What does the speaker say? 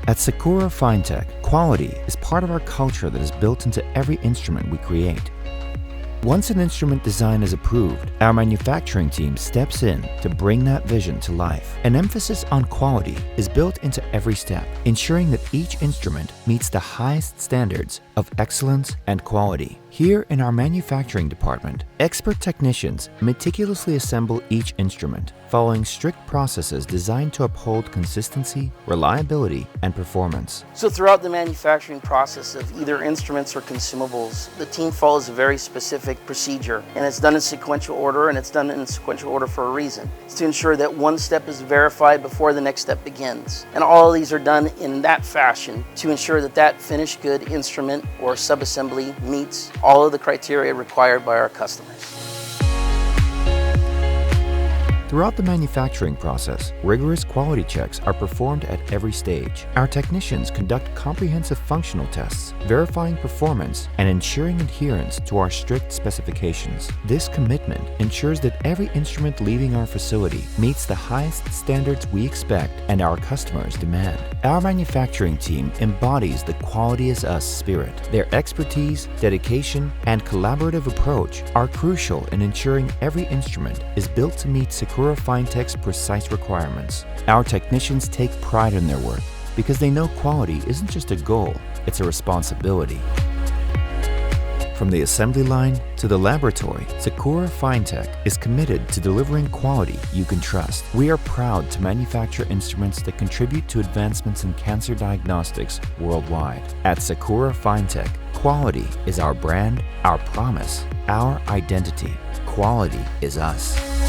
At Sakura Finetek, quality is part of our culture that is built into every instrument we create. Once an instrument design is approved, our manufacturing team steps in to bring that vision to life. An emphasis on quality is built into every step, ensuring that each instrument meets the highest standards of excellence and quality. Here in our manufacturing department, expert technicians meticulously assemble each instrument, following strict processes designed to uphold consistency, reliability, and performance. So throughout the manufacturing process of either instruments or consumables, the team follows a very specific procedure, and it's done in sequential order, and it's done in sequential order for a reason. It's to ensure that one step is verified before the next step begins. And all of these are done in that fashion to ensure that that finished good instrument or subassembly meets all of the criteria required by our customers. Throughout the manufacturing process, rigorous quality checks are performed at every stage. Our technicians conduct comprehensive functional tests, verifying performance and ensuring adherence to our strict specifications. This commitment ensures that every instrument leaving our facility meets the highest standards we expect and our customers demand. Our manufacturing team embodies the quality is us spirit. Their expertise, dedication, and collaborative approach are crucial in ensuring every instrument is built to meet Sakura Finetek's precise requirements. Our technicians take pride in their work because they know quality isn't just a goal, it's a responsibility. From the assembly line to the laboratory, Sakura Finetek is committed to delivering quality you can trust. We are proud to manufacture instruments that contribute to advancements in cancer diagnostics worldwide. At Sakura Finetek, quality is our brand, our promise, our identity. Quality is us.